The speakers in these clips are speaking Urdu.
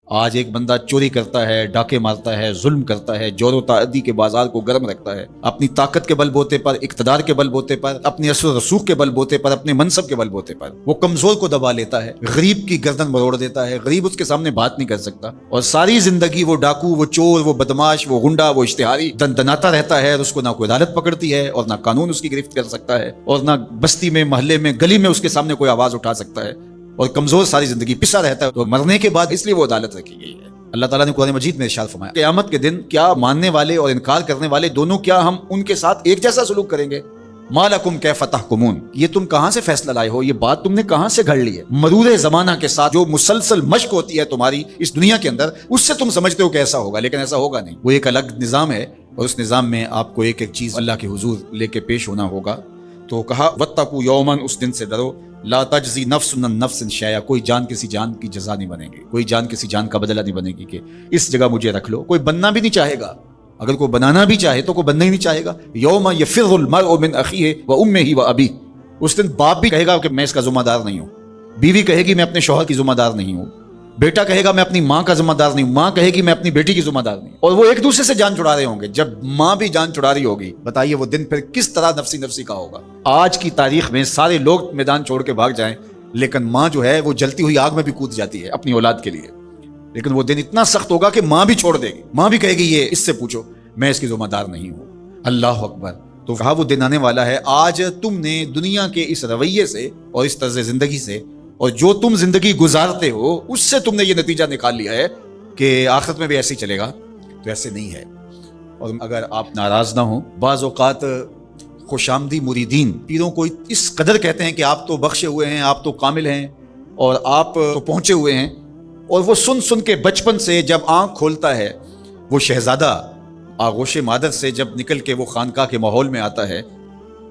آج ایک بندہ چوری کرتا ہے، ڈاکے مارتا ہے، ظلم کرتا ہے، جور و تعدی کے بازار کو گرم رکھتا ہے، اپنی طاقت کے بل بوتے پر، اقتدار کے بل بوتے پر، اپنی اثر و رسوخ کے بل بوتے پر، اپنے منصب کے بل بوتے پر وہ کمزور کو دبا لیتا ہے، غریب کی گردن مروڑ دیتا ہے، غریب اس کے سامنے بات نہیں کر سکتا، اور ساری زندگی وہ ڈاکو، وہ چور، وہ بدماش، وہ گنڈا، وہ اشتہاری دندناتا رہتا ہے، اور اس کو نہ کوئی عدالت پکڑتی ہے اور نہ قانون اس کی گرفت کر سکتا ہے، اور نہ بستی میں، محلے میں، گلی میں اس کے سامنے کوئی آواز اٹھا سکتا ہے، اور کمزور ساری زندگی پسا رہتا ہے۔ تو مرنے کے بعد اس لیے وہ عدالت رکھی گئی ہے۔ اللہ تعالیٰ نے قرآن مجید میں ارشاد فرمایا قیامت کے دن کیا ماننے والے اور انکار کرنے والے دونوں، کیا ہم ان کے ساتھ ایک جیسا سلوک کریں گے؟ ما لکم کیف تحکمون، یہ تم کہاں سے فیصلہ لائے ہو؟ یہ بات تم نے کہاں سے گھڑ لی ہے؟ مرور زمانہ کے ساتھ جو مسلسل مشق ہوتی ہے تمہاری اس دنیا کے اندر، اس سے تم سمجھتے ہو کہ ایسا ہوگا، لیکن ایسا ہوگا نہیں۔ وہ ایک الگ نظام ہے، اور اس نظام میں آپ کو ایک ایک چیز اللہ کے حضور لے کے پیش ہونا ہوگا۔ تو کہا واتقوا یوما، اس دن سے ڈرو، لا تجزی نفس عن نفس شیئا، کوئی جان کسی جان کی جزا نہیں بنے گی، کوئی جان کسی جان کا بدلہ نہیں بنے گی کہ اس جگہ مجھے رکھ لو۔ کوئی بننا بھی نہیں چاہے گا، اگر کوئی بنانا بھی چاہے تو کوئی بننا ہی نہیں چاہے گا۔ یوم یفر المرء من اخیہ وامہ وابیہ، اس دن باپ بھی کہے گا کہ میں اس کا ذمہ دار نہیں ہوں، بیوی کہے گی میں اپنے شوہر کی ذمہ دار نہیں ہوں، بیٹا کہے گا میں اپنی ماں کا ذمہ دار نہیں ہوں، ماں کہے گی میں اپنی بیٹی کی ذمہ دار نہیں ہوں، اور وہ ایک دوسرے سے جان چھڑا رہے ہوں گے۔ جب ماں بھی جان چھڑا رہی ہوگی، بتائیے وہ دن پھر کس طرح نفسی نفسی کا ہوگا۔ آج کی تاریخ میں سارے لوگ میدان چھوڑ کے بھاگ جائیں، لیکن ماں جو ہے وہ جلتی ہوئی آگ میں بھی کود جاتی ہے اپنی اولاد کے لیے، لیکن وہ دن اتنا سخت ہوگا کہ ماں بھی چھوڑ دے گی، ماں بھی کہے گی یہ اس سے پوچھو، میں اس کی ذمہ دار نہیں ہوں۔ اللہ اکبر۔ تو کہا وہ دن آنے والا ہے، آج تم نے دنیا کے اس رویے سے اور اس طرز زندگی سے اور جو تم زندگی گزارتے ہو اس سے تم نے یہ نتیجہ نکال لیا ہے کہ آخرت میں بھی ایسے ہی چلے گا، تو ایسے نہیں ہے۔ اور اگر آپ ناراض نہ ہوں، بعض اوقات خوش آمدی مریدین پیروں کو اس قدر کہتے ہیں کہ آپ تو بخشے ہوئے ہیں، آپ تو کامل ہیں، اور آپ تو پہنچے ہوئے ہیں، اور وہ سن سن کے بچپن سے جب آنکھ کھولتا ہے وہ شہزادہ آغوش مادر سے، جب نکل کے وہ خانقاہ کے ماحول میں آتا ہے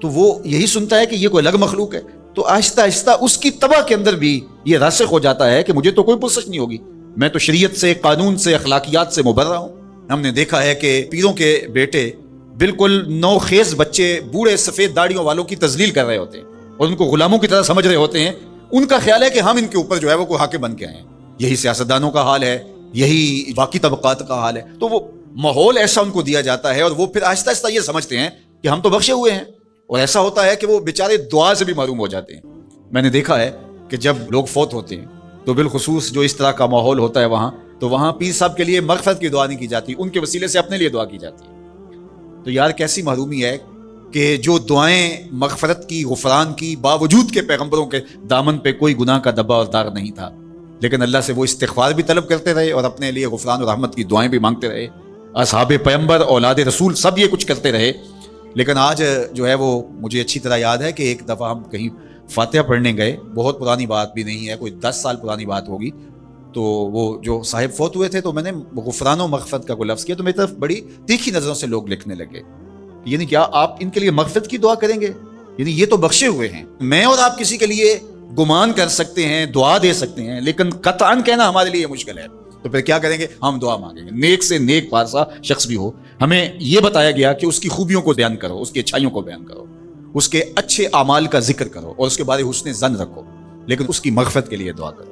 تو وہ یہی سنتا ہے کہ یہ کوئی الگ مخلوق ہے، تو آہستہ آہستہ اس کی طبع کے اندر بھی یہ راسخ ہو جاتا ہے کہ مجھے تو کوئی پرسش نہیں ہوگی، میں تو شریعت سے، قانون سے، اخلاقیات سے مبرہ ہوں۔ ہم نے دیکھا ہے کہ پیروں کے بیٹے بالکل نوخیز بچے بوڑھے سفید داڑھیوں والوں کی تذلیل کر رہے ہوتے ہیں اور ان کو غلاموں کی طرح سمجھ رہے ہوتے ہیں۔ ان کا خیال ہے کہ ہم ان کے اوپر جو ہے وہ کوئی حاکم بن کے آئے ہیں۔ یہی سیاستدانوں کا حال ہے، یہی باقی طبقات کا حال ہے۔ تو وہ ماحول ایسا ان کو دیا جاتا ہے، اور وہ پھر آہستہ آہستہ یہ سمجھتے ہیں کہ ہم تو بخشے ہوئے ہیں، اور ایسا ہوتا ہے کہ وہ بیچارے دعا سے بھی محروم ہو جاتے ہیں۔ میں نے دیکھا ہے کہ جب لوگ فوت ہوتے ہیں تو بالخصوص جو اس طرح کا ماحول ہوتا ہے وہاں پیر صاحب کے لیے مغفرت کی دعا نہیں کی جاتی، ان کے وسیلے سے اپنے لیے دعا کی جاتی ہے۔ تو یار کیسی محرومی ہے کہ جو دعائیں مغفرت کی، غفران کی، باوجود کے پیغمبروں کے دامن پہ کوئی گناہ کا دبا اور داغ نہیں تھا، لیکن اللہ سے وہ استغفار بھی طلب کرتے رہے اور اپنے لیے غفران اور رحمت کی دعائیں بھی مانگتے رہے۔ اصحاب پیغمبر، اولاد رسول سب یہ کچھ کرتے رہے، لیکن آج جو ہے وہ مجھے اچھی طرح یاد ہے کہ ایک دفعہ ہم کہیں فاتحہ پڑھنے گئے، بہت پرانی بات بھی نہیں ہے، کوئی 10 سال پرانی بات ہوگی، تو وہ جو صاحب فوت ہوئے تھے تو میں نے غفران و مغفرت کا کوئی لفظ کیا تو میری طرف بڑی تیکھی نظروں سے لوگ لکھنے لگے، یعنی کیا آپ ان کے لیے مغفرت کی دعا کریں گے؟ یعنی یہ تو بخشے ہوئے ہیں۔ میں اور آپ کسی کے لیے گمان کر سکتے ہیں، دعا دے سکتے ہیں، لیکن قطعاً کہنا ہمارے لیے مشکل ہے۔ تو پھر کیا کریں گے؟ ہم دعا مانگیں گے۔ نیک سے نیک پارسا شخص بھی ہو، ہمیں یہ بتایا گیا کہ اس کی خوبیوں کو بیان کرو، اس کی اچھائیوں کو بیان کرو، اس کے اچھے اعمال کا ذکر کرو، اور اس کے بارے حسن ظن رکھو، لیکن اس کی مغفرت کے لیے دعا کرو۔